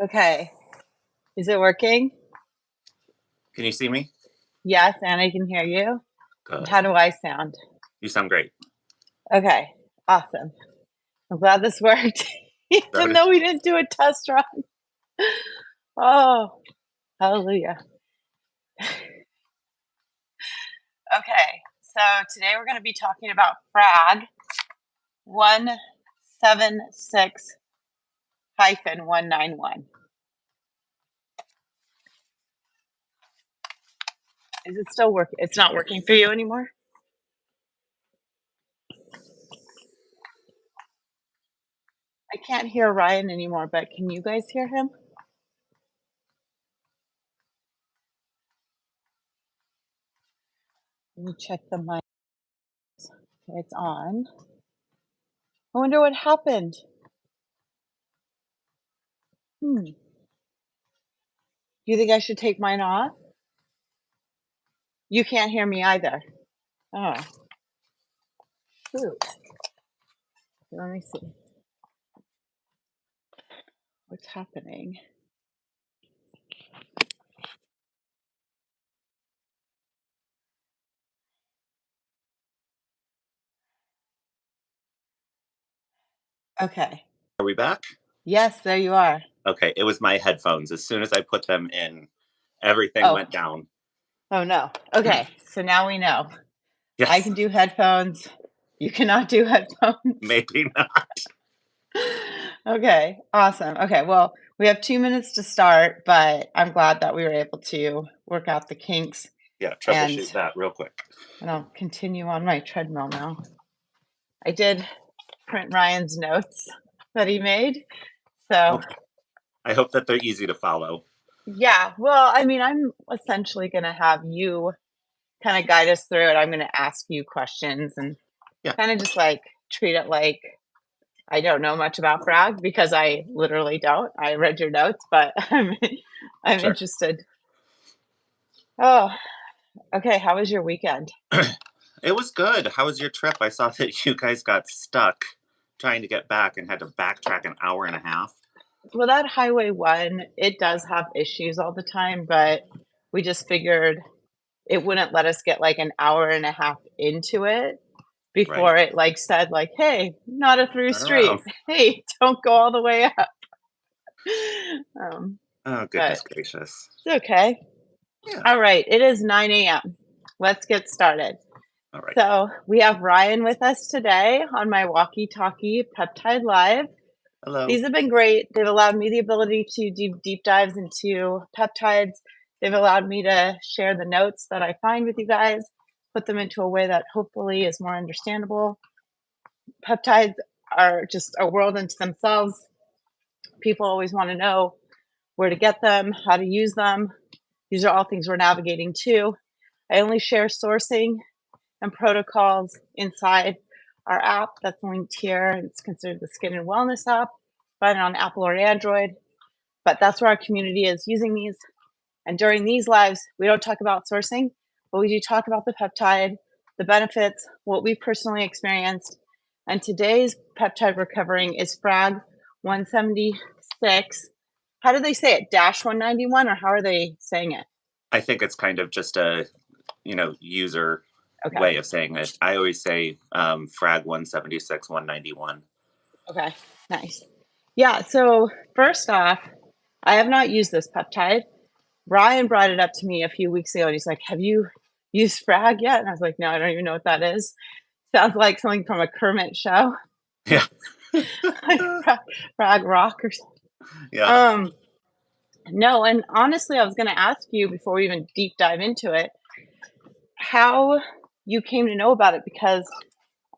Okay. Is it working? Can you see me? Yes, and I can hear you. Good. How do I sound? You sound great. Okay. Awesome. I'm glad this worked, even though we didn't do a test run. Oh, hallelujah. Okay. So today we're going to be talking about FRAG176-191. Is it still working? It's not working for you anymore? I can't hear Ryan anymore, but can you guys hear him? Let me check the mic. Okay, it's on. I wonder what happened. Do you think I should take mine off? You can't hear me either. Oh, shoot. Let me see. What's happening? Okay. Are we back? Yes, there you are. Okay, it was my headphones. As soon as I put them in, everything went down. Oh, no. Okay, so now we know. Yes. I can do headphones. You cannot do headphones. Maybe not. Okay, awesome. Okay, well, we have 2 minutes to start, but I'm glad that we were able to work out the kinks. Yeah, troubleshoot that real quick. And I'll continue on my treadmill now. I did print Ryan's notes that he made, so I hope that they're easy to follow. Yeah, well, I mean, I'm essentially going to have you kind of guide us through it. I'm going to ask you questions and kind of just like treat it like I don't know much about frag because I literally don't. I read your notes, but I'm interested. Oh, okay. How was your weekend? It was good. How was your trip? I saw that you guys got stuck trying to get back and had to backtrack an hour and a half. Well, that Highway 1, it does have issues all the time, but we just figured it wouldn't let us get like an hour and a half into it before it like said like, hey, not a through street. Hey, don't go all the way up. Oh, goodness gracious. It's okay. Yeah. All right. It is 9 a.m. Let's get started. All right. So we have Ryan with us today on my WALKIE-TALKIE Peptide Live. Hello. These have been great. They've allowed me the ability to do deep dives into peptides. They've allowed me to share the notes that I find with you guys, put them into a way that hopefully is more understandable. Peptides are just a world unto themselves. People always want to know where to get them, how to use them. These are all things we're navigating too. I only share sourcing and protocols inside our app that's linked here. It's considered the Skin and Wellness app. Find it on Apple or Android. But that's where our community is using these. And during these lives, we don't talk about sourcing, but we do talk about the peptide, the benefits, what we personally experienced. And today's peptide we're covering is FRAG176. How do they say it? -191, or how are they saying it? I think it's kind of just a, user way of saying it. I always say FRAG176-191. Okay, nice. Yeah, so first off, I have not used this peptide. Ryan brought it up to me a few weeks ago, and he's like, have you used frag yet? And I was like, no, I don't even know what that is. Sounds like something from a Kermit show. Yeah. Like frag rock or something. Yeah. No, and honestly, I was going to ask you before we even deep dive into it, how you came to know about it, because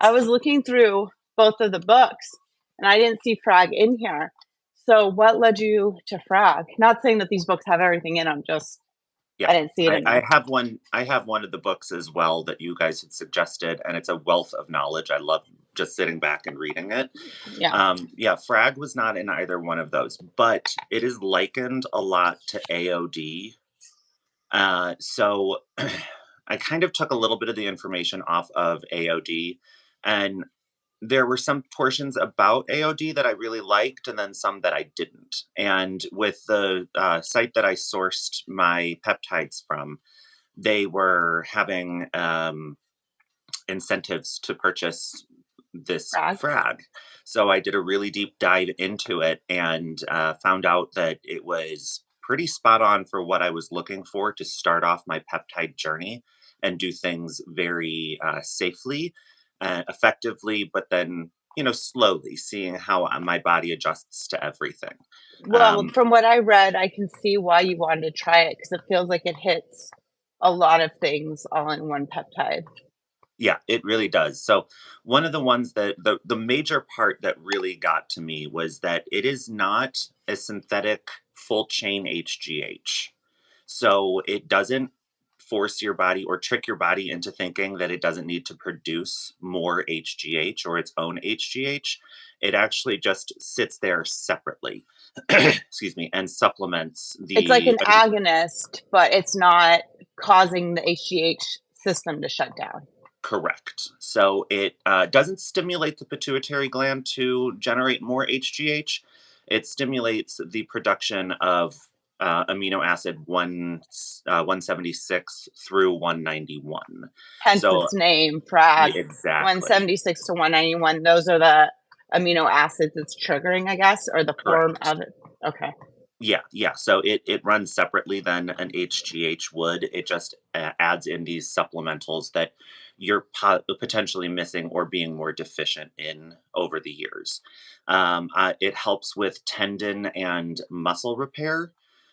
I was looking through both of the books and I didn't see frag in here. So what led you to frag? Not saying that these books have everything in them, just I didn't see it in there. I have one of the books as well that you guys had suggested, and it's a wealth of knowledge. I love just sitting back and reading it. Yeah. Frag was not in either one of those, but it is likened a lot to AOD. So I kind of took a little bit of the information off of AOD, and there were some portions about AOD that I really liked, and then some that I didn't. And with the site that I sourced my peptides from, they were having incentives to purchase this Frag. frag. So I did a really deep dive into it and found out that it was pretty spot on for what I was looking for to start off my peptide journey and do things very safely, effectively, but then, slowly seeing how my body adjusts to everything. Well, Um, from what I read, I can see why you wanted to try it because it feels like it hits a lot of things all in one peptide. Yeah, it really does. So one of the ones that the major part that really got to me was that it is not a synthetic full chain HGH. So it doesn't force your body or trick your body into thinking that it doesn't need to produce more HGH or its own HGH. It actually just sits there separately, excuse me, and supplements It's like the an agonist, but it's not causing the HGH system to shut down. correct. So it doesn't stimulate the pituitary gland to generate more HGH. It stimulates the production of amino acid 176 through 191. Hence So its name, FRAG exactly 176 to 191. Those are the amino acids it's triggering, I guess, or the form correct. of it. Okay. Yeah, yeah. So it runs separately than an HGH would. It just adds in these supplementals that you're potentially missing or being more deficient in over the years. It helps with tendon and muscle repair,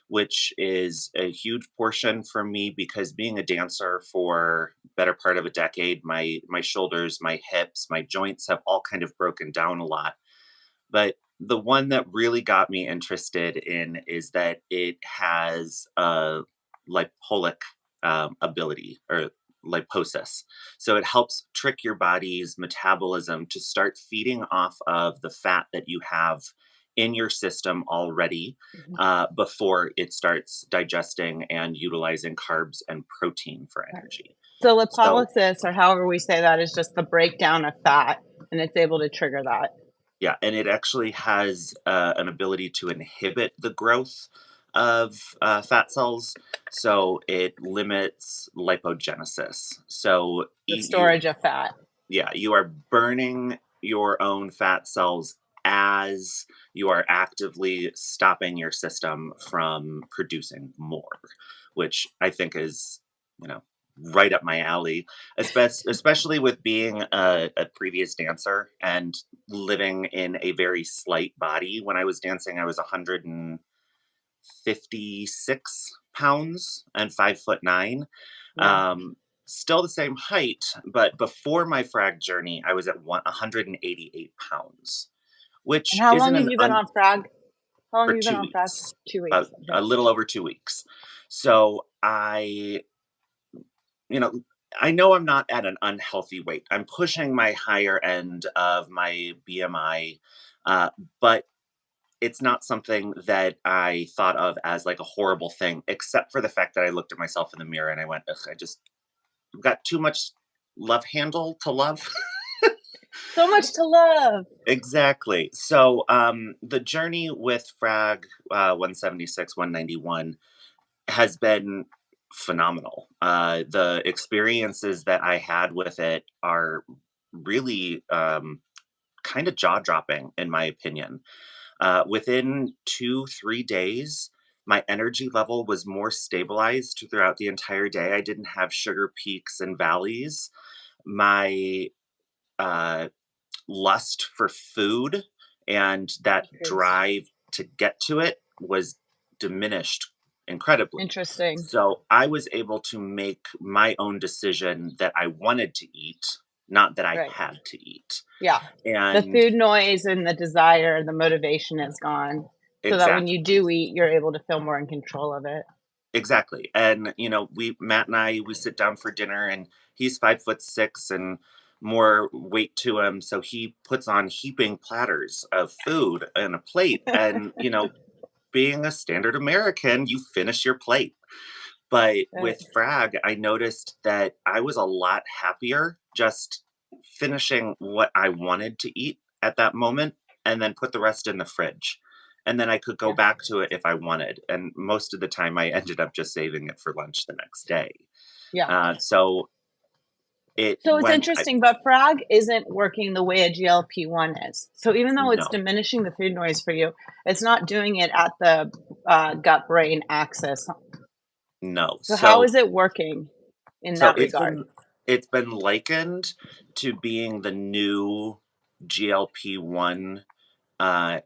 which is a huge portion for me because being a dancer for better part of a decade, my shoulders, my hips, my joints have all kind of broken down a lot, but the one that really got me interested in is that it has a lipolic ability or liposis. So it helps trick your body's metabolism to start feeding off of the fat that you have in your system already Mhm. before it starts digesting and utilizing carbs and protein for Right. energy. So So lipolysis, or however we say that, is just the breakdown of fat, and it's able to trigger that. yeah, and it actually has an ability to inhibit the growth of fat cells, so it limits lipogenesis. So The storage of fat. yeah, you are burning your own fat cells as you are actively stopping your system from producing more, which I think is, you know, right up my alley, especially with being a previous dancer and living in a very slight body. When I was dancing, I was 156 pounds and 5'9". Yeah. Still the same height, but before my frag journey, I was at 188 pounds, And which how long isn't have an you been on frag? How long for have you been two on frag? weeks, 2 weeks. about Okay. a little over 2 weeks. So you know, I know I'm not at an unhealthy weight. I'm pushing my higher end of my BMI, uh, but it's not something that I thought of as like a horrible thing, except for the fact that I looked at myself in the mirror and I went, ugh, I've got too much love handle to love. So much to love. Exactly. So the journey with Frag 176, 191 has been phenomenal. The experiences that I had with it are really kind of jaw dropping, in my opinion. Within 2, 3 days, my energy level was more stabilized throughout the entire day. I didn't have sugar peaks and valleys. My uh, lust for food and that Decreased. drive to get to it was diminished incredibly. Interesting. So I was able to make my own decision that I wanted to eat, not that I Right. had to eat. Yeah. The And food noise and the desire, the motivation is gone, so that when you exactly. do eat, you're able to feel more in control of it. Exactly. And Matt and I we sit down for dinner and he's 5'6" and more weight to him. So he puts on heaping platters of food and a plate. And, being a standard American, you finish your plate. But Right. with Frag, I noticed that I was a lot happier just finishing what I wanted to eat at that moment and then put the rest in the fridge. And then I could go Yeah. back to it if I wanted. And most of the time, I ended up just saving it for lunch the next day. Yeah. So it So it's went, interesting, but FRAG isn't working the way a GLP-1 is. So even though it's no, diminishing the food noise for you, it's not doing it at the gut-brain axis. no. So how So is it working in so that regard? it's been likened to being the new GLP-1 uh,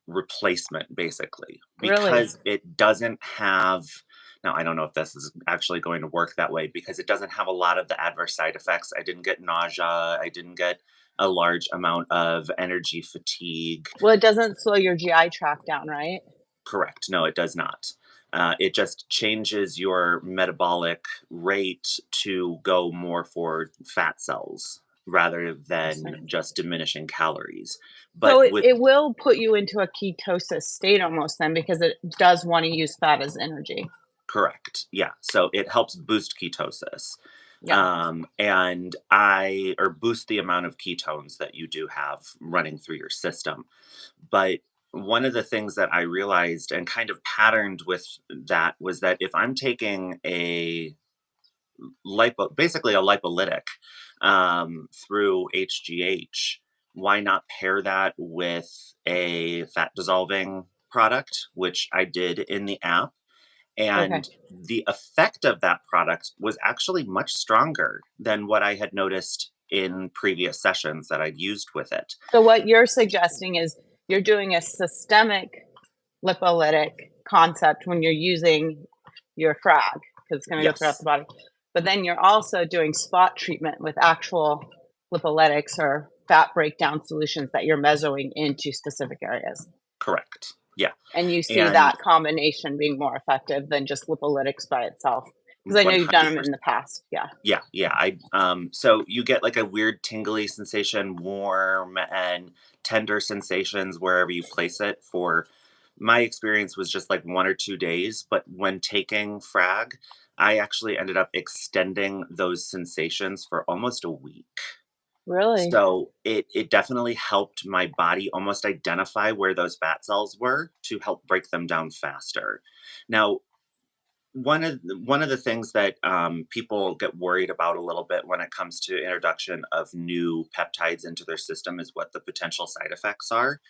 replacement, basically, Really? because it doesn't have. Now, I don't know if this is actually going to work that way because it doesn't have a lot of the adverse side effects. I didn't get nausea. I didn't get a large amount of energy fatigue. Well, it doesn't slow your GI tract down, right? Correct. No, it does not. It just changes your metabolic rate to go more for fat cells rather than Interesting. just diminishing calories. So But with it will put you into a ketosis state almost then because it does want to use fat as energy. correct, yeah. So it helps boost ketosis, Yeah. and I or boost the amount of ketones that you do have running through your system. But one of the things that I realized and kind of patterned with that was that if I'm taking a basically a lipolytic through HGH, why not pair that with a fat dissolving product, which I did in the app. Okay. And the effect of that product was actually much stronger than what I had noticed in previous sessions that I'd used with it. So what you're suggesting is you're doing a systemic lipolytic concept when you're using your frag because it's going to go throughout the Yes, body. But then you're also doing spot treatment with actual lipolytics or fat breakdown solutions that you're mesoing into specific areas. correct. Yeah. And you see And that combination being more effective than just lipolytics by itself. Because I know you've done them in 100%. the past. Yeah. Yeah, yeah. So you get like a weird tingly sensation, warm and tender sensations wherever you place it. For my experience was just like 1 or 2 days, but when taking frag, I actually ended up extending those sensations for almost a week. Really? So it definitely helped my body almost identify where those fat cells were to help break them down faster. Now, one of the things that people get worried about a little bit when it comes to introduction of new peptides into their system is what the potential side effects are.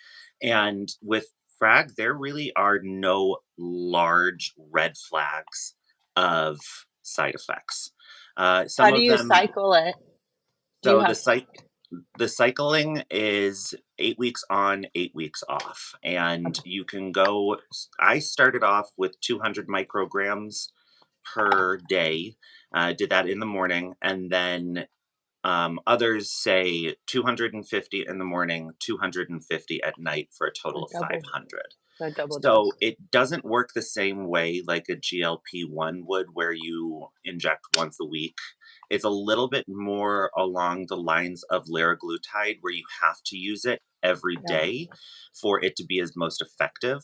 And with frag, there really are no large red flags of side effects. How Some do of you them. cycle it? Do you So have the cycling is 8 weeks on, 8 weeks off, and you can go. I started off with 200 micrograms per day. Did that in the morning, and then others say 250 in the morning, 250 at night for a a total of double 500. a double So dose? it doesn't work the same way like a GLP-1 would, where you inject once a week. It's a little bit more along the lines of liraglutide, where you have to use it every Yeah. day for it to be as most effective.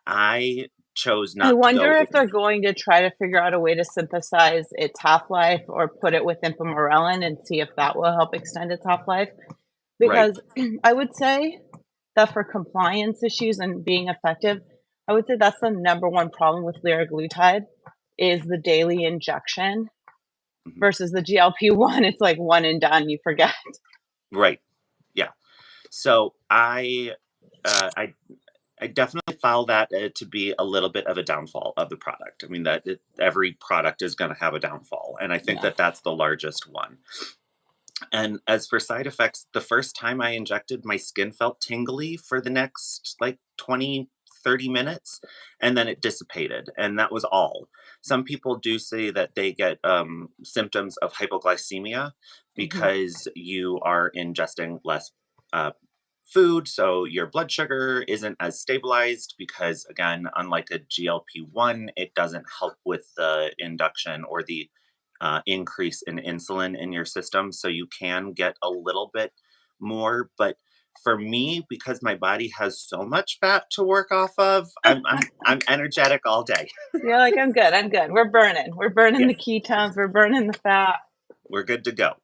I chose I not to wonder go if they're going to try to figure out a way to synthesize its half-life or put it with ipamorelin and see if that will help extend its half-life. right. Because I would say that for compliance issues and being effective, I would say that's the number one problem with liraglutide is the daily injection Mhm. versus the GLP-1. It's like one and done, you forget. Right. Yeah. So I I definitely found that to be a little bit of a downfall of the product. I mean, every product is going to have a downfall, and I think Yeah. that that's the largest one. And as for side effects, the first time I injected, my skin felt tingly for the next like 20, 30 minutes, and then it dissipated, and that was all. Some people do say that they get symptoms of hypoglycemia Mhm. because you are ingesting less uh, food, so your blood sugar isn't as stabilized because, again, unlike a GLP-1, it doesn't help with the induction or the increase in insulin in your system. So you can get a little bit more. But for me, because my body has so much fat to work off of, I'm energetic all day. You're like, "I'm good, I'm good. We're burning. We're burning Yeah, the ketones, we're burning the fat." we're good to go.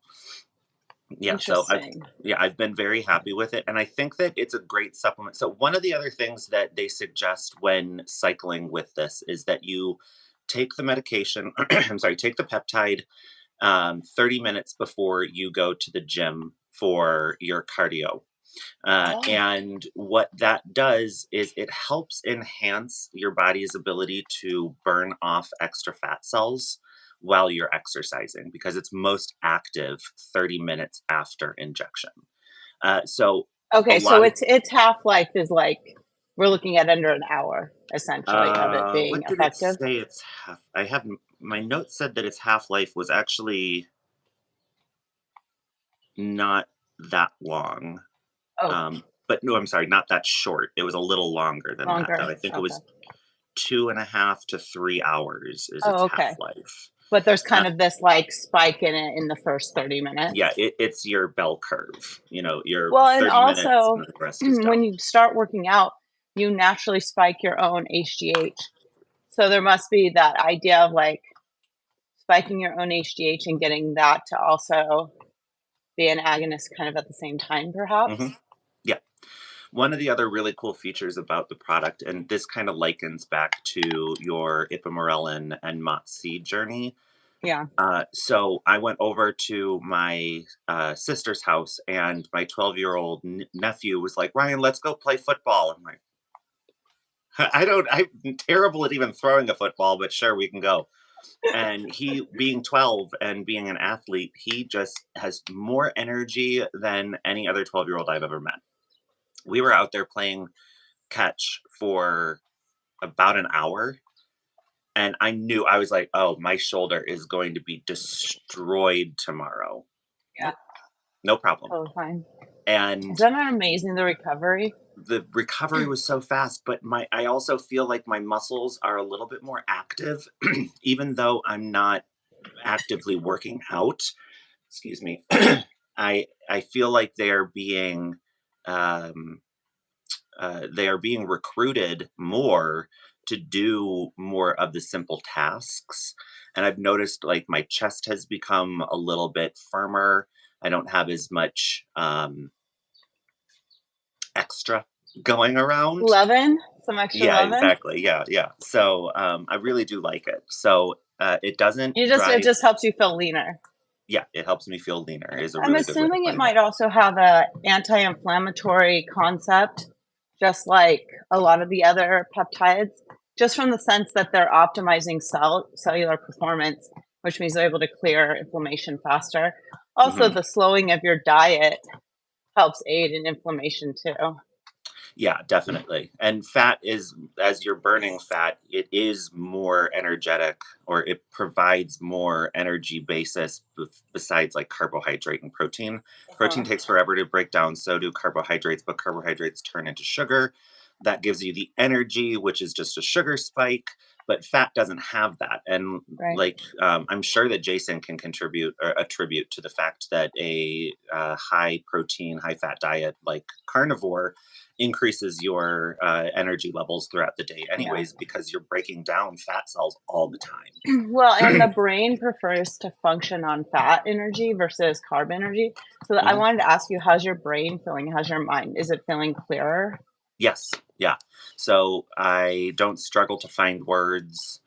Yeah, Interesting. I've been very happy with it, and I think that it's a great supplement. So one of the other things that they suggest when cycling with this is that you take the medication, I'm sorry, take the peptide 30 minutes before you go to the gym for your cardio. Oh, And what that does is it helps enhance your body's ability to burn off extra fat cells while you're exercising because it's most active 30 minutes after injection. So a okay. So lot of its half life is like we're looking at under an hour essentially of it being what did it effective. say? It's half. I have my notes said that its half life was actually not that long. Oh, But no, I'm sorry, not that short. It was a little longer than that. Though longer. I think it Okay. was 2.5 to 3 hours is its Oh, half okay. life. But there's Uh, kind of this like spike in it in the first 30 yeah, minutes. it's your bell curve. You know, your Well, and 30 minutes, and also then the rest is when down. you start working out, you naturally spike your own HGH. So there must be that idea of like spiking your own HGH and getting that to also be an agonist kind of at the same time, Hmm. perhaps. Yeah. One of the other really cool features about the product, and this kind of likens back to your ipamorelin and MOTS journey. Yeah. So I went over to my sister's house, and my 12-year-old nephew was like, "Ryan, let's go play football." I'm like, I'm terrible at even throwing a football, but sure, we can go." And he, being 12 and being an athlete, he just has more energy than any other 12-year-old I've ever met. We were out there playing catch for about an hour, and I was like, "Oh, my shoulder is going to be destroyed tomorrow." Yeah. Nope, no problem. Totally fine. And Isn't that amazing, the recovery? the recovery was so fast, but my I also feel like my muscles are a little bit more active, even though I'm not actively working out. Excuse me. I feel like um, they are being recruited more to do more of the simple tasks. And I've noticed like my chest has become a little bit firmer. I don't have as much extra going around. Loving, some extra Yeah, loving. exactly. Yeah, yeah. So I really do like it. So it doesn't It drive. just helps you feel leaner. Yeah, it helps me feel leaner. Is a I'm really good way to assuming put it it. might also have a anti-inflammatory concept, just like a lot of the other peptides, just from the sense that they're optimizing cellular performance, which means they're able to clear inflammation faster. Also, Hmm. the slowing of your diet helps aid in inflammation too. Yeah, definitely. And fat is, as you're burning fat, it is more energetic, or it provides more energy basis besides like carbohydrate and protein. Protein Uh-huh. takes forever to break down, so do carbohydrates, but carbohydrates turn into sugar. That gives you the energy, which is just a sugar spike, but fat doesn't have that. And Right. like, I'm sure that Jason can contribute or attribute to the fact that a high protein, high fat diet like carnivore increases your energy levels throughout the day Yeah. anyways because you're breaking down fat cells all the Well, and the time. brain prefers to function on fat energy versus carb energy. So I Mhm. wanted to ask you, how's your brain feeling? How's your mind? Is it feeling clearer? Yes, yeah. So I don't struggle to find words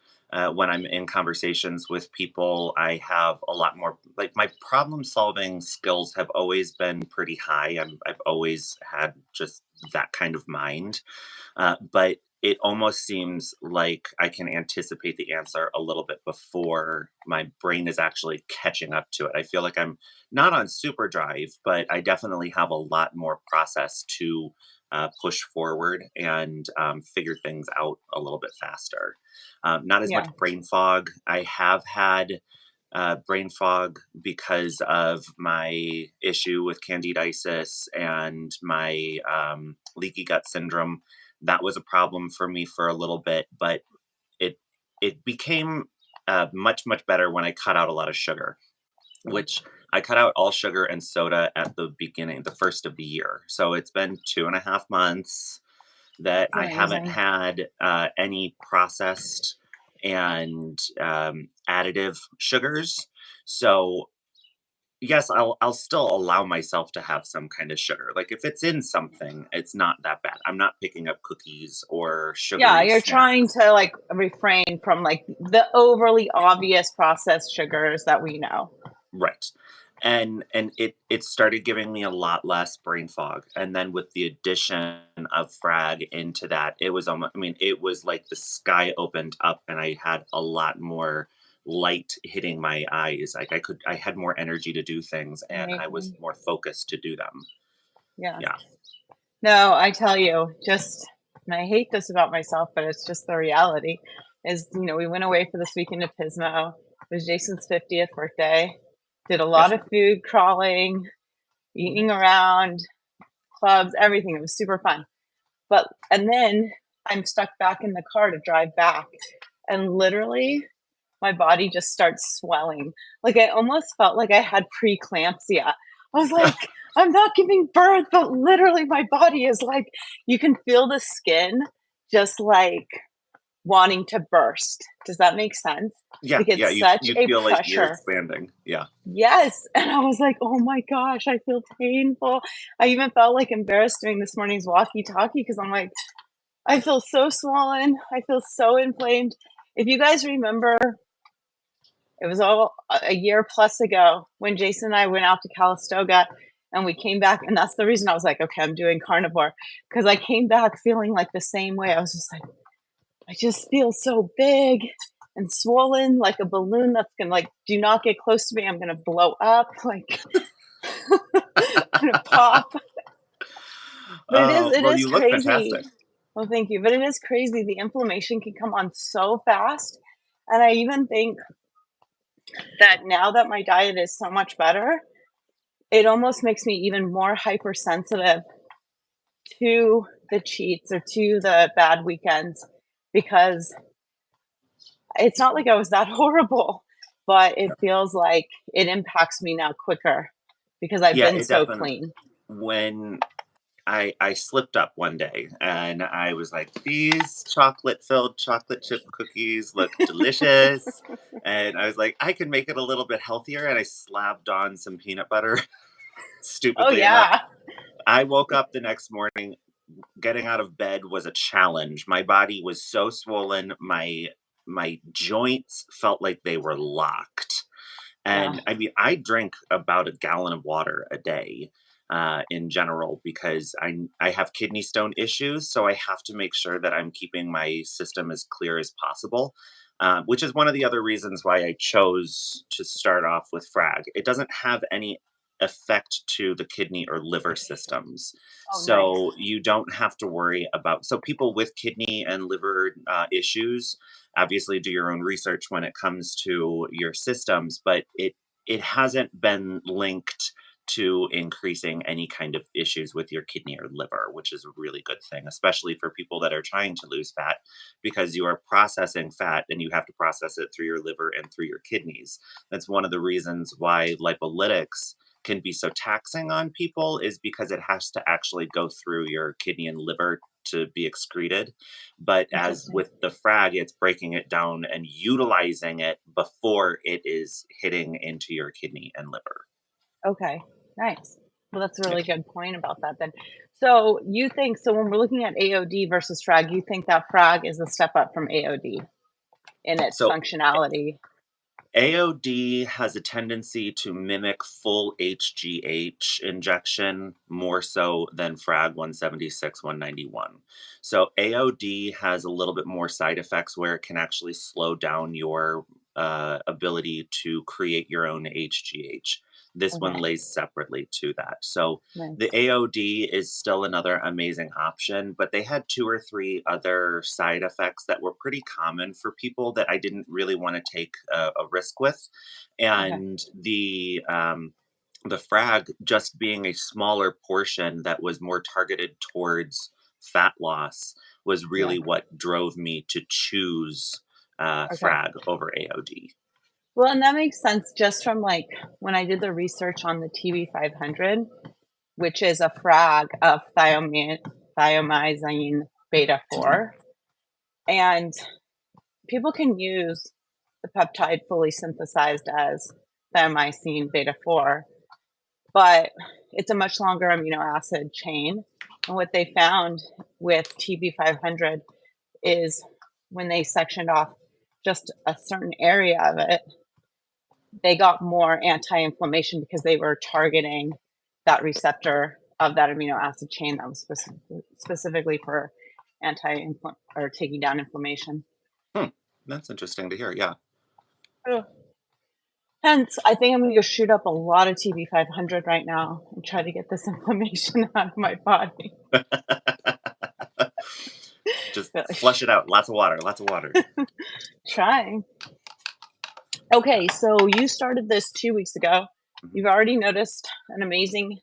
when I'm in conversations with people. I have a lot more, like, my problem solving skills have always been pretty high. I've always had just that kind of mind. But it almost seems like I can anticipate the answer a little bit before my brain is actually catching up to it. I feel like I'm not on super drive, but I definitely have a lot more process to push forward and figure things out a little bit faster. Not as much Yeah. brain fog. I have had brain fog because of my issue with candidiasis and my leaky gut syndrome. That was a problem for me for a little bit, but it it became much better when I cut out a lot of sugar, Yeah. which I cut out all sugar and soda at the beginning, the first of the year. So it's been 2.5 months that It's I haven't amazing. had any processed and additive sugars. So yes, I'll still allow myself to have some kind of sugar. Like if it's in something, it's not that bad. I'm not picking up cookies or Yeah, sugary you're trying snacks. to, like, refrain from, like, the overly obvious processed sugars that we know. Right. And it started giving me a lot less brain fog. And then with the addition of frag into that, it was almost, I mean, it was like the sky opened up and I had a lot more light hitting my eyes. Like I had more energy to do things and I was Amazing. more focused to do them. Yeah. Yeah. No, I tell you, just and I hate this about myself, but it's just the reality, is, we went away for this weekend to Pismo. It was Jason's 50th birthday. Did a lot Yes. of food crawling, Mhm. eating around, clubs, everything. It was super fun. And then I'm stuck back in the car to drive back, and literally my body just starts swelling. Like, I almost felt like I had preeclampsia. I was like, "I'm not giving birth," but literally my body is like, you can feel the skin just, like, wanting to burst. Does that make sense? Yeah, Like, yeah, it's such you a feel like you're pressure. expanding. Yeah. Yes, and I was like, "Oh my gosh, I feel painful." I even felt, like, embarrassed doing this morning's walkie-talkie because 'cause I'm like, "I feel so swollen, I feel so inflamed." If you guys remember, it was all a year plus ago when Jason and I went out to Calistoga, and we came back, and that's the reason I was like, "Okay, I'm doing carnivore," because I came back feeling like the same way. I was just like, "I just feel so big and swollen like a balloon that's gonna, like, do not get close to me, I'm gonna blow up, like, gonna pop." But it is Oh, it well, is you look crazy. fantastic. Well, thank you, but it is crazy, the inflammation can come on so fast, and I even think that now that my diet is so much better, it almost makes me even more hypersensitive to the cheats or to the bad weekends because it's not like I was that horrible, but it feels like it impacts me now quicker because I've Yeah, been it so definitely clean. when I slipped up one day and I was like, "These chocolate-filled chocolate chip cookies look delicious." And I was like, "I can make it a little bit healthier," and I slapped on some peanut butter, Oh, stupidly enough. yeah. I woke up the next morning, getting out of bed was a challenge. My body was so swollen, my joints felt like they were locked. Yeah, And I mean, I drink about a gallon of water a day in general because I have kidney stone issues, so I have to make sure that I'm keeping my system as clear as possible. Which is one of the other reasons why I chose to start off with frag. It doesn't have any effect to the kidney or liver systems, oh, nice. so you don't have to worry about. So people with kidney and liver issues, obviously do your own research when it comes to your systems, but it hasn't been linked to increasing any kind of issues with your kidney or liver, which is a really good thing, especially for people that are trying to lose fat, because you are processing fat and you have to process it through your liver and through your kidneys. That's one of the reasons why lipolytics can be so taxing on people, is because it has to actually go through your kidney and liver to be excreted. But as Interesting. with the frag, it's breaking it down and utilizing it before it is hitting into your kidney and liver. Okay, nice. Well, that's a Yeah. really good point about that then. So you think, so when we're looking at AOD versus frag, you think that frag is a step up from AOD in its So functionality? AOD has a tendency to mimic full HGH injection more so than FRAG 176 191. So AOD has a little bit more side effects where it can actually slow down your ability to create your own HGH. This one Okay, lays separately to that. So the nice. AOD is still another amazing option, but they had two or three other side effects that were pretty common for people that I didn't really want to take a risk with. Okay, And the frag just being a smaller portion that was more targeted towards fat loss was yeah, really what drove me to choose okay. frag over AOD. Well, and that makes sense just from, like, when I did the research on the TB500, which is a frag of thiamine beta Mhm. 4, and people can use the peptide fully synthesized as thiamycin beta 4, but it's a much longer amino acid chain. And what they found with TB500 is when they sectioned off just a certain area of it, they got more anti-inflammation because they were targeting that receptor of that amino acid chain that was specifically for or taking down inflammation. That's interesting to hear. Yeah. Ugh. Hence, I think I'm going to go shoot up a lot of TB500 right now and try to get this inflammation out of my body. Just flush it out. Lots of water. Lots of water. Trying. Okay, so you started this 2 weeks ago. You've already noticed an amazing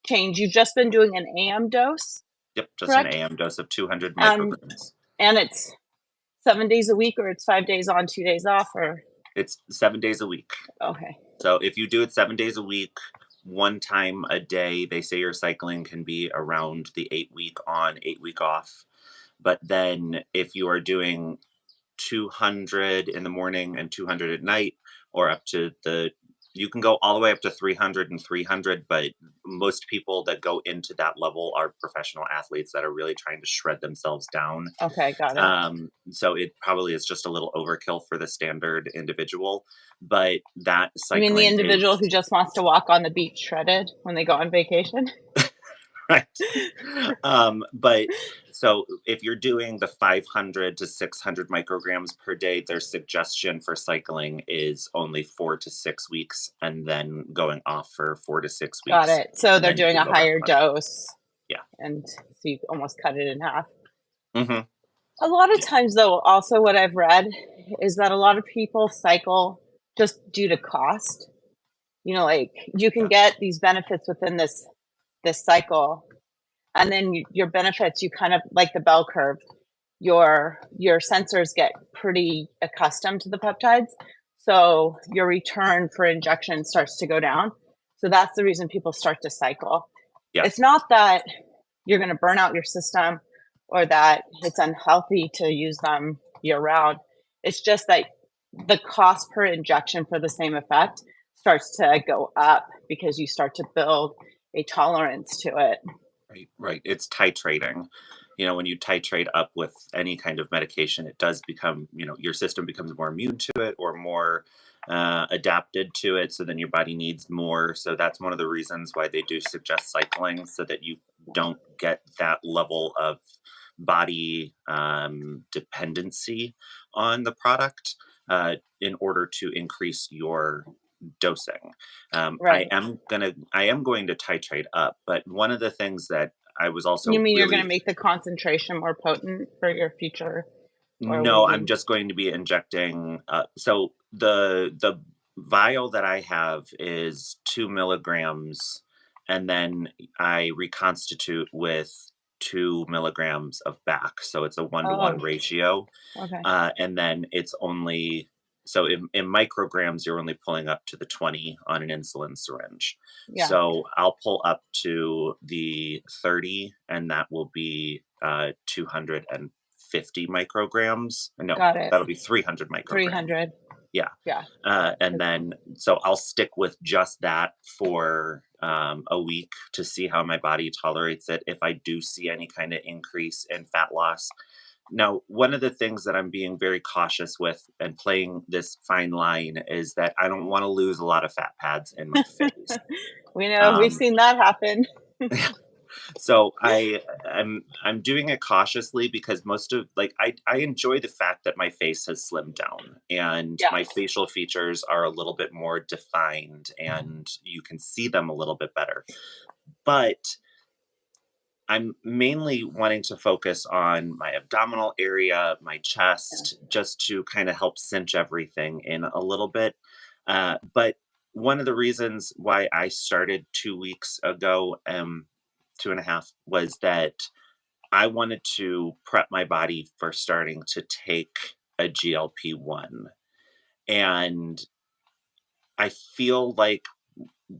change. You've just been doing an AM dose. Yep, just correct? an AM dose of 200 micrograms. And it's 7 days a week, or it's 5 days on, 2 days off, or? It's 7 days a week. Okay. So if you do it 7 days a week, 1 time a day, they say your cycling can be around the 8-week on, 8-week off. But then if you are doing 200 in the morning and 200 at night, or up to you can go all the way up to 300 and 300, but most people that go into that level are professional athletes that are really trying to shred themselves down. Okay, got it. So it probably is just a little overkill for the standard individual, but that You cycling mean the individual is, who just wants to walk on the beach shredded when they go on vacation? right. But so if you're doing the 500 to 600 micrograms per day, their suggestion for cycling is only 4 to 6 weeks, and then going off for 4 to 6 weeks. Got it. So and they're then you doing can a go back higher on. dose. Yeah. And so you almost cut it in half. Mm-hmm. A lot of times, though, also what I've read is that a lot of people cycle just due to cost. You know, like you can get these benefits within this cycle, and then your benefits, you kind of like the bell curve. Your sensors get pretty accustomed to the peptides, so your return for injection starts to go down. So that's the reason people start to cycle. Yeah. It's not that you're going to burn out your system or that it's unhealthy to use them year round. It's just that the cost per injection for the same effect starts to go up because you start to build a tolerance to it. Right. It's titrating. When you titrate up with any kind of medication, it does become, your system becomes more immune to it or more adapted to it. So then your body needs more. So that's one of the reasons why they do suggest cycling, so that you don't get that level of body dependency on the product in order to increase your dosing. Right. I am going to titrate up, but one of the things that I was also You mean you're going to make the concentration more potent for your future? No, I'm just going to be injecting. So the vial that I have is 2 milligrams, and then I reconstitute with 2 milligrams of back. So it's a 1-to-1 ratio. Okay. And then it's only, so in micrograms, you're only pulling up to the 20 on an insulin syringe. Yeah. So I'll pull up to the 30, and that will be 250 micrograms. No, Got it. that'll be 300 micrograms. 300. Yeah. Yeah. And then, so I'll stick with just that for a week to see how my body tolerates it. If I do see any kind of increase in fat loss. Now, one of the things that I'm being very cautious with and playing this fine line is that I don't want to lose a lot of fat pads in my face. We know, we've seen that happen. So I'm doing it cautiously because most of I enjoy the fact that my face has slimmed down and my facial features are a little bit more defined and you can see them a little bit better. But I'm mainly wanting to focus on my abdominal area, my chest, just to kind of help cinch everything in a little bit. But one of the reasons why I started 2 weeks ago, 2.5, was that I wanted to prep my body for starting to take a GLP-1. And I feel like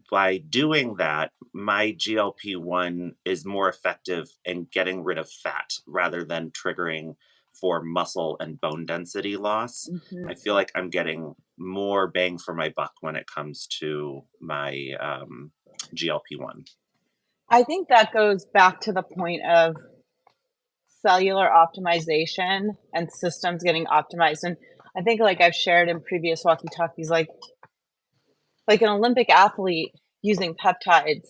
by doing that, my GLP-1 is more effective in getting rid of fat rather than triggering for muscle and bone density loss, Mhm. I feel like I'm getting more bang for my buck when it comes to my GLP-1. I think that goes back to the point of cellular optimization and systems getting optimized. And I think, like I've shared in previous walkie-talkies, like an Olympic athlete using peptides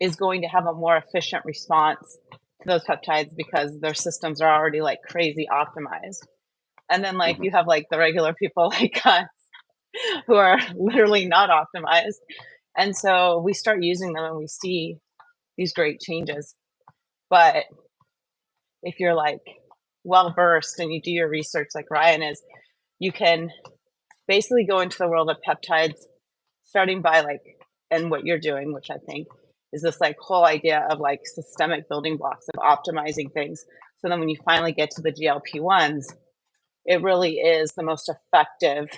is going to have a more efficient response to those peptides because their systems are already like crazy optimized. And then like Mhm. you have like the regular people like us who are literally not optimized. And so we start using them and we see these great changes. But if you're like well versed and you do your research like Ryan is, you can basically go into the world of peptides starting by like, and what you're doing, which I think is this like whole idea of like systemic building blocks of optimizing things. So then when you finally get to the GLP-1s, it really is the most effective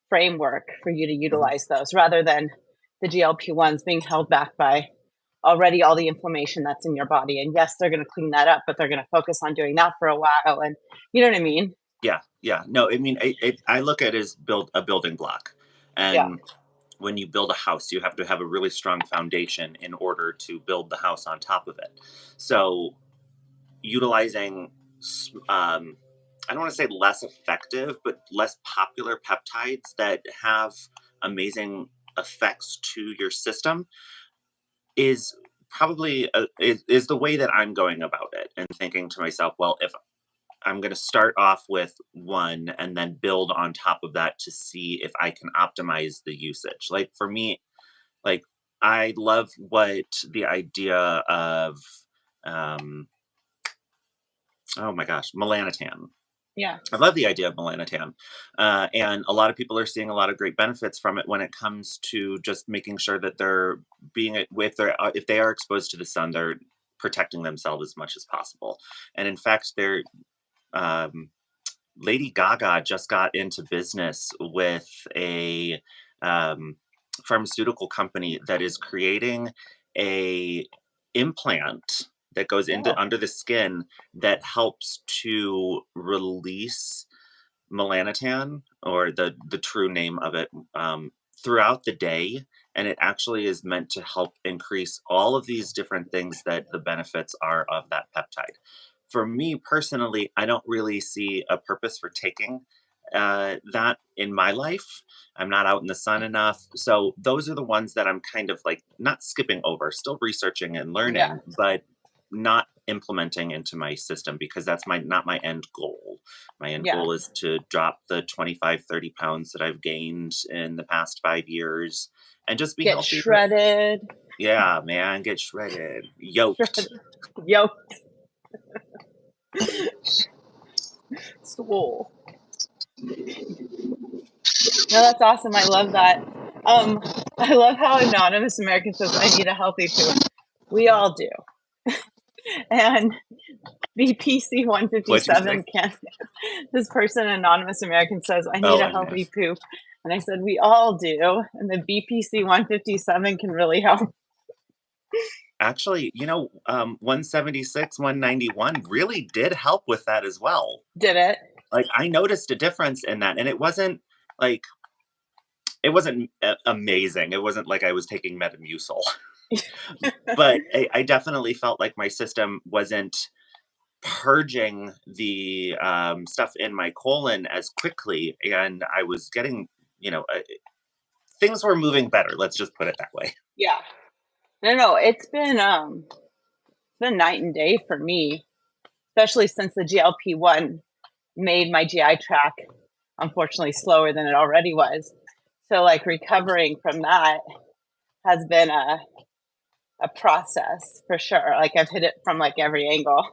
framework for you to Mhm. utilize those rather than the GLP-1s being held back by already all the inflammation that's in your body. And yes, they're going to clean that up, but they're going to focus on doing that for a while. And you know what I mean? Yeah, yeah. No, I mean, I look at it as build a building block, Yeah. and when you build a house, you have to have a really strong foundation in order to build the house on top of it. So utilizing, I don't want to say less effective, but less popular peptides that have amazing effects to your system is probably is the way that I'm going about it, and thinking to myself, well, if I'm going to start off with one and then build on top of that to see if I can optimize the usage. Like for me, like I love what the idea of um oh my gosh, melanotan. Yeah. I love the idea of melanotan, and a lot of people are seeing a lot of great benefits from it when it comes to just making sure that they're if they are exposed to the sun, they're protecting themselves as much as possible. And in fact, they're um, Lady Gaga just got into business with a um, pharmaceutical company that is creating a implant that goes into Oh, under the skin that helps to release melanotan, or the true name of it, throughout the day, and it actually is meant to help increase all of these different things that the benefits are of that peptide. For me personally, I don't really see a purpose for taking that in my life. I'm not out in the sun enough, so those are the ones that I'm kind of like not skipping over, still researching and yeah. learning, but not implementing into my system because that's my not my end goal. My end Yeah. goal is to drop the 25, 30 pounds that I've gained in the past 5 years and just be Get healthy. The shredded. Yeah, man, get shredded, Shredded. yoked. Yo, swole. No, that's awesome. I love that. Um, I love how Anonymous American says, I need a healthy poop. We all do. And BPC What'd you say? 157 can this person, Anonymous American, says, I need Oh, a and healthy poop. And I said, we all do. And the BPC 157 can really help. actually, 176, 191 really did help with that as well. Did it? Like I noticed a difference in that, and like it wasn't amazing. It wasn't like I was taking Metamucil, but I definitely felt like my system wasn't purging the stuff in my colon as quickly, and I was getting, you know, uh, things were moving better. Let's just put it that way. Yeah. No, it's been night and day for me, especially since the GLP-1 made my GI tract unfortunately slower than it already was. So like recovering from that has been a process for sure. Like I've hit it from like every angle.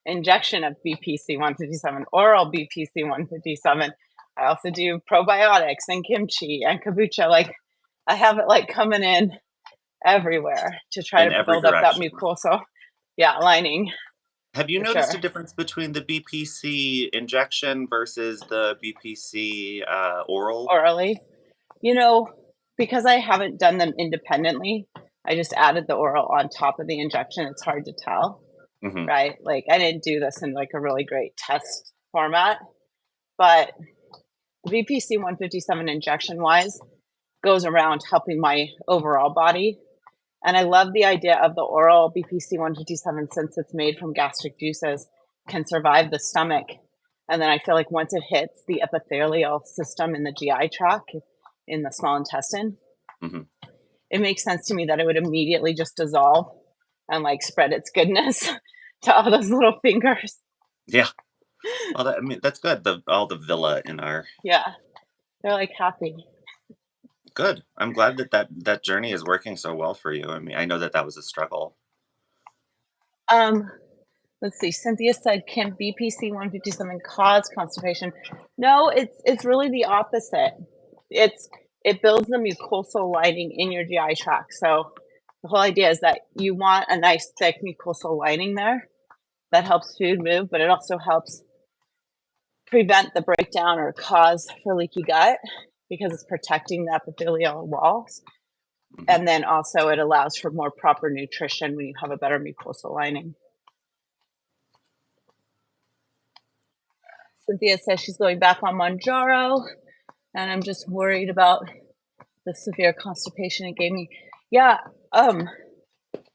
Injection of BPC 157, oral BPC 157. I also do probiotics and kimchi and kombucha. Like I have it like coming in everywhere to try In to every build up that direction. mucosal, yeah, lining Have you for noticed sure. a difference between the BPC injection versus the BPC oral? Orally, you know, because I haven't done them independently, I just added the oral on top of the injection. It's hard to tell, Hmm. right? Like I didn't do this in like a really great test format, but the BPC 157 injection wise goes around helping my overall body. And I love the idea of the oral BPC 157 since it's made from gastric juices, can survive the stomach. And then I feel like once it hits the epithelial system in the GI tract, in the small intestine, Hmm. it makes sense to me that it would immediately just dissolve and like spread its goodness to all those little fingers. Yeah. Well, I mean, that's good. All the villa in our Yeah, they're like happy. good. I'm glad that journey is working so well for you. I mean, I know that was a struggle. Um, let's see. Cynthia said, "Can BPC 157 cause constipation?" No, it's really the opposite. It's it builds the mucosal lining in your GI tract. So the whole idea is that you want a nice thick mucosal lining there that helps food move, but it also helps prevent the breakdown or cause for leaky gut because it's protecting the epithelial walls. Hmm. And then also it allows for more proper nutrition when you have a better mucosal lining. Cynthia says she's going back on Monjaro, and I'm just worried about the severe constipation it gave me. Yeah.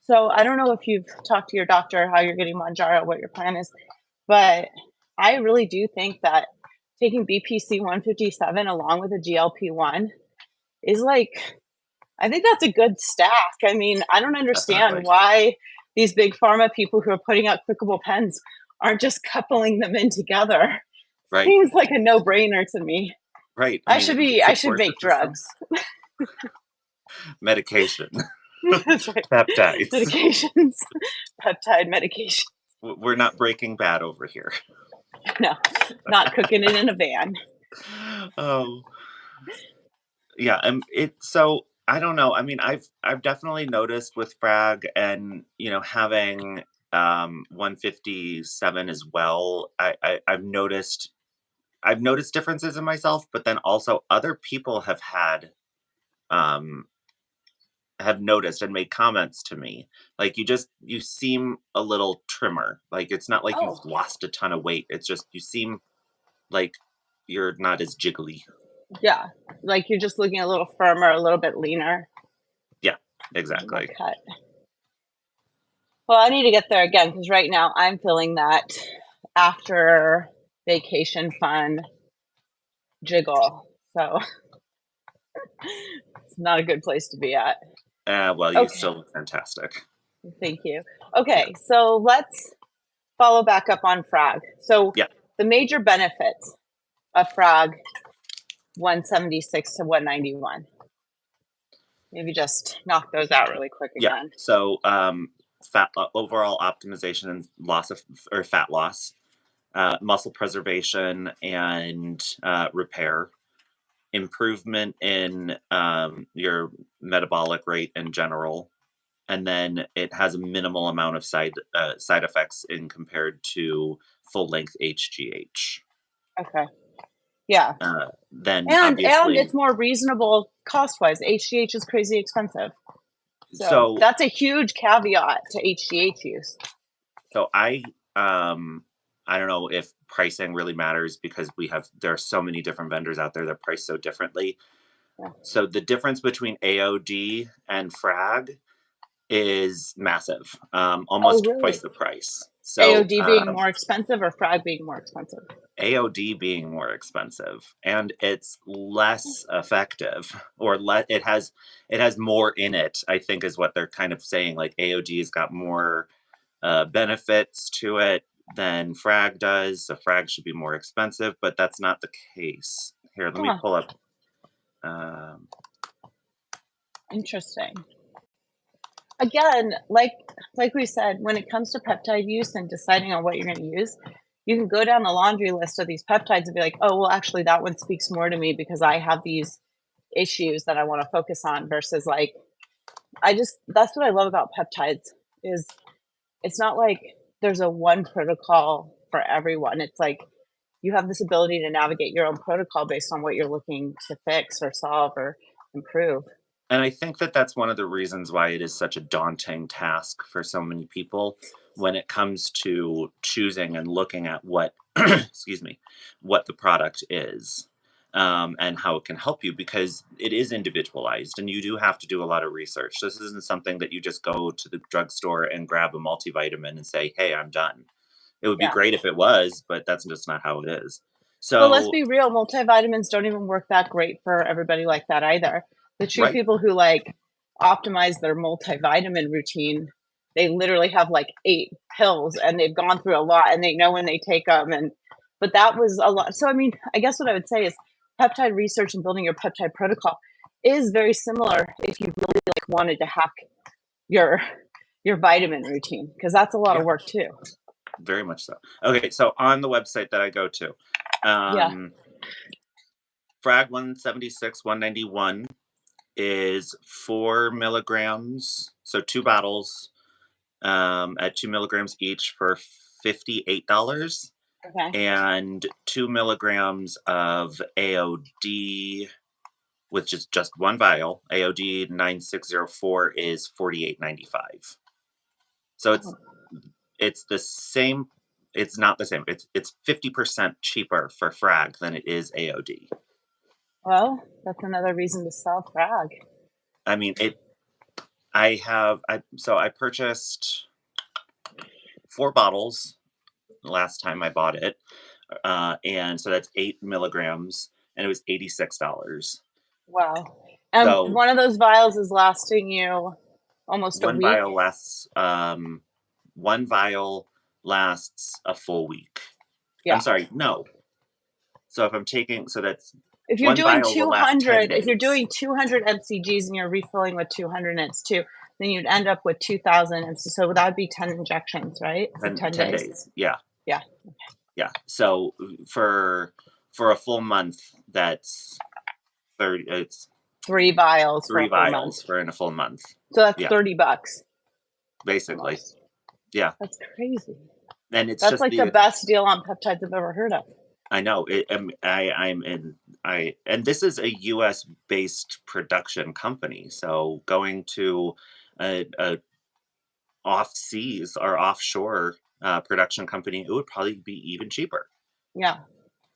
So I don't know if you've talked to your doctor how you're getting Monjaro, what your plan is, but I really do think that taking BPC 157 along with a GLP-1 is like, I think that's a good stack. I mean, I don't understand Definitely. why these big pharma people who are putting out clickable pens aren't just coupling them in together. Right. Seems like a no-brainer to me. Right. I I mean, should it be I should supports the make system. drugs. Medication, That's right. peptides. Medications, peptide medication. We're not Breaking Bad over here. No, not cooking it in a van. Oh, yeah. So I don't know. I mean, I've definitely noticed with Frag and having 157 as well. I've noticed differences in myself, but then also other people um have noticed and made comments to me. Like you seem a little trimmer. Like it's not like you've Oh, lost a ton of weight. It's just you seem like you're not as jiggly. yeah. Like you're just looking a little firmer, a little bit leaner, Yeah, more exactly. cut. Well, I need to get there again because right now I'm feeling that after vacation fun jiggle. So it's not a good place to be at. Well, you Okay, still look fantastic. thank you. Yeah. Okay, so let's follow back up on frag. So Yeah. the major benefits of frag 176 to 191. Maybe just knock those out really quick Yeah. again. So, fat overall optimization and loss of or fat loss, muscle preservation and repair, improvement in your metabolic rate in general, and then it has a minimal amount of side effects in compared to full length HGH. Okay. Yeah. Then And obviously, it's more reasonable cost wise. HGH is crazy expensive. So so that's a huge caveat to HGH use. so I don't know if pricing really matters because there are so many different vendors out there that price so differently. Yeah. So the difference between AOD and Frag is massive, Oh, almost twice really? the price. So AOD being more expensive or frag being more expensive? AOD being more expensive, and it's less effective, or it has more in it. I think is what they're kind of saying. Like AOD's got more benefits to it than Frag does. So Frag should be more expensive, but that's not the case. Here, let me Huh. pull up. Um, Interesting. Again, like we said, when it comes to peptide use and deciding on what you're going to use, you can go down the laundry list of these peptides and be like, oh, well, actually, that one speaks more to me because I have these issues that I want to focus on versus like, that's what I love about peptides is it's not like there's a one protocol for everyone. It's like you have this ability to navigate your own protocol based on what you're looking to fix or solve or improve. and I think that that's one of the reasons why it is such a daunting task for so many people when it comes to choosing and looking at what excuse me, what the product is, and how it can help you, because it is individualized and you do have to do a lot of research. This isn't something that you just go to the drugstore and grab a multivitamin and say, hey, I'm done. It would be Yeah. great if it was, but that's just not how it is. But let's So, be real, multivitamins don't even work that great for everybody like that either. The true right. people who like optimize their multivitamin routine, they literally have like 8 pills and they've gone through a lot and they know when they take them. And but that was a lot. So I mean, I guess what I would say is peptide research and building your peptide protocol is very similar if you really like wanted to hack your your vitamin routine, because that's a lot of Yeah, work too. very much so. Okay, so on the website that I go to, Yeah. FRAG176-191 is 4 milligrams, so 2 bottles, at 2 milligrams each for $58, Okay. and 2 milligrams of AOD, which is just one vial. AOD 9604 is $48.95. So Oh, it's the same. It's not the same. It's 50% cheaper for Frag than it is AOD. well, that's another reason to sell frag. I mean, I purchased 4 bottles the last time I bought it, and so that's 8 milligrams, and it was $86. Wow. And So one of those vials is lasting you almost a one week? vial lasts one vial lasts a full week. I'm Yeah. sorry, no. So if I'm taking, so that's If you're one doing vial will last 10 200, if you're days. doing 200 mcgs and you're refilling with 200 nits too, then you'd end up with 2,000 mcgs. So that would be 10 injections, right? For 10 10 days. days. Yeah. Yeah. Yeah. So for a full month, that's 30, it's 3 vials for 3 a full month. vials for in a full month. So that's Yeah, $30 basically. almost. Yeah. That's crazy. And it's That's just like the best deal on peptides I've ever heard of. I know it. I'm in. And this is a U.S. based production company. So going to a off seas or offshore production company, it would probably be even cheaper. Yeah.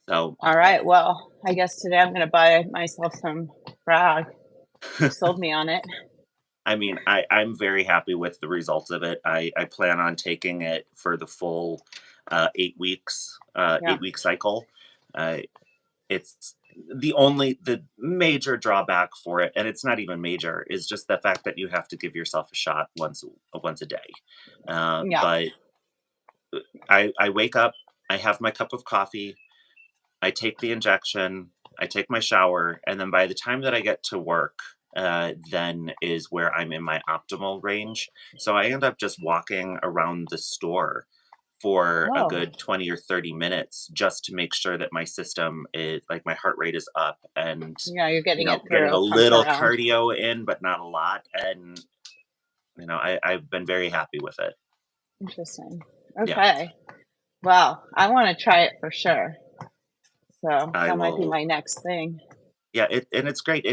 So, All right. Well, I guess today I'm going to buy myself some frag. You sold me on it. I mean, I'm very happy with the results of it. I plan on taking it for the full 8 weeks, Yeah. 8 week cycle. Uh, it's the major drawback for it, and it's not even major, is just the fact that you have to give yourself a shot once a day. Yeah. But I wake up, I have my cup of coffee, I take the injection, I take my shower, and then by the time that I get to work, then is where I'm in my optimal range. So I end up just walking around the store for a Oh, good 20 or 30 minutes just to make sure that my system is like my heart rate is up and yeah. You're getting it getting a through, pumped little around. cardio in, but not a lot. And I've been very happy with it. Interesting. Yeah, Okay. Wow. I want to try it for sure. So I that might be will. my next thing. Yeah, it's great.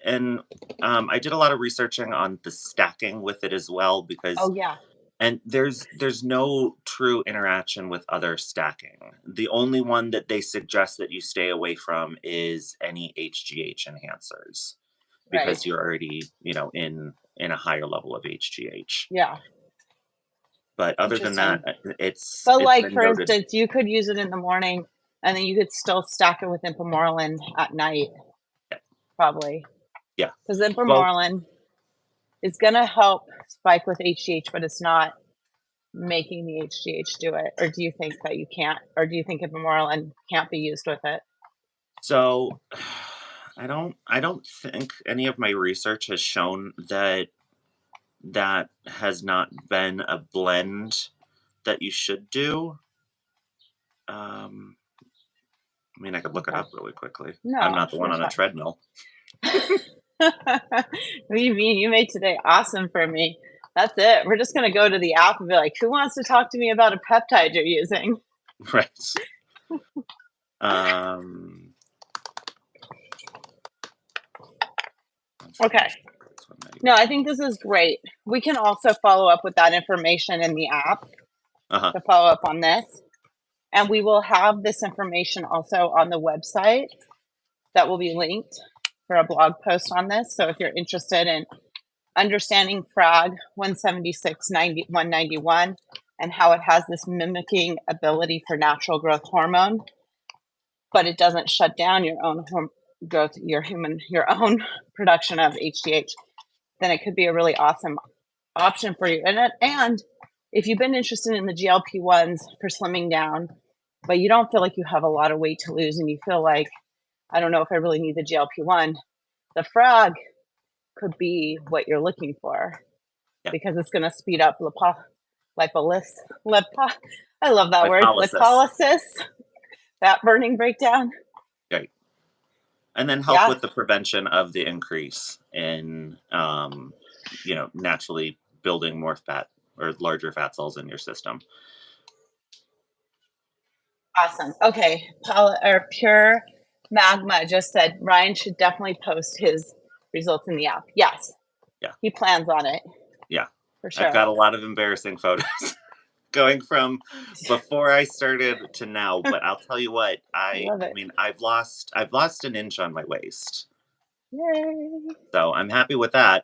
I did a lot of researching on the stacking with it as well, because Oh, yeah. and there's no true interaction with other stacking. The only one that they suggest that you stay away from is any HGH enhancers, Right. because you're already, in a higher level of HGH. Yeah. But other than that, Interesting. it's But it's like, been for noted. instance, you could use it in the morning and then you could still stack it with Impamorelin at night, probably. Yeah. Because Well, Impamorelin is going to help spike with HGH, but it's not making the HGH do it. Or do you think that you can't? Or do you think Impamorelin can't be used with it? so I don't think any of my research has shown that has not been a blend that you should do. Um, I mean, I could look it Okay. up really quickly. I'm No, not the one you're on a fine. treadmill. What do you mean? You made today awesome for me. That's it. We're just gonna go to the app and be like, "Who wants to talk to me about a peptide you're using?" Right. Um, Okay. No, I think this is great. We can also follow up with that information in the app. Uh-huh. to follow up on this. And we will have this information also on the website that will be linked for a blog post on this. So if you're interested in understanding FRAG 176-191 and how it has this mimicking ability for natural growth hormone, but it doesn't shut down your own growth, your own production of HGH, then it could be a really awesome option for you. And if you've been interested in the GLP-1s for slimming down, but you don't feel like you have a lot of weight to lose and you feel like, I don't know if I really need the GLP-1, the FRAG could be what you're looking for, because it's going to speed up lipolysis. I love that word, lipolysis, fat burning breakdown. Right. And then help with the prevention of the increase in, naturally building more fat or larger fat cells in your system. Awesome. Okay. Pure Magma just said Ryan should definitely post his results in the app. Yes. Yeah. He plans on it. Yeah. For sure. I've got a lot of embarrassing photos going from before I started to now, but I'll tell you what, I mean, I've lost an inch on my waist. Yay. So I'm happy with that.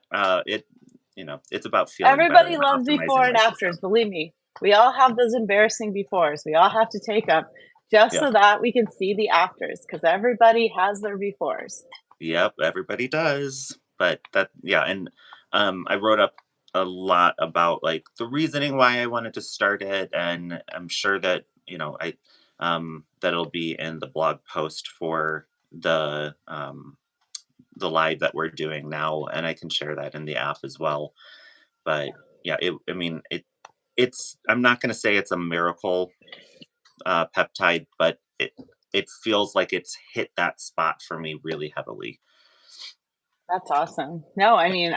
It's about feeling Everybody better. loves before and afters. Believe me, we all have those embarrassing befores. We all have to take them just so that we can see the afters, because everybody has their befores. Yep, everybody does. But and I wrote up a lot about like the reasoning why I wanted to start it, and I'm sure that that'll be in the blog post for the live that we're doing now, and I can share that in the app as well. But yeah, it's I'm not going to say it's a miracle peptide, but it feels like it's hit that spot for me really heavily. That's awesome. No, I mean,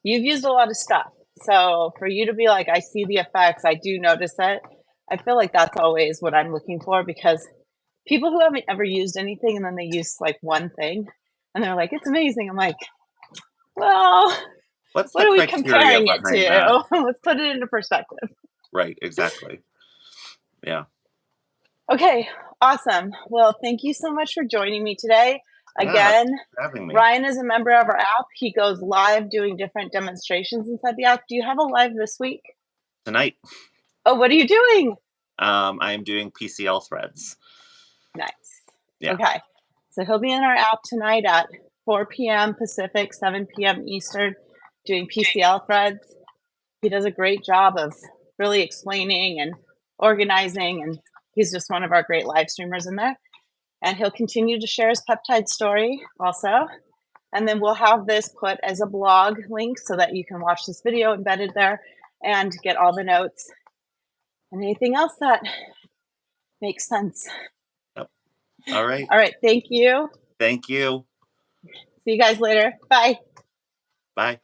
you've used a lot of stuff. So for you to be like, I see the effects, I do notice it. I feel like that's always what I'm looking for, because people who haven't ever used anything and then they use like one thing and they're like, it's amazing. I'm like, well, what are we comparing it to? Let's put it into perspective. Right, exactly. Yeah. Okay, awesome. Well, thank you so much for joining me today. Again, Ryan is a member of our app. He goes live doing different demonstrations inside the app. Do you have a live this week? Tonight. Oh, what are you doing? I'm doing PCL threads. Nice. Yeah. Okay. So he'll be in our app tonight at 4 p.m. Pacific, 7 p.m. Eastern, doing PCL threads. He does a great job of really explaining and organizing, and he's just one of our great live streamers in there. And he'll continue to share his peptide story also. And then we'll have this put as a blog link so that you can watch this video embedded there and get all the notes and anything else that makes sense. Yep. All right. All right. Thank you. Thank you. See you guys later. Bye. Bye.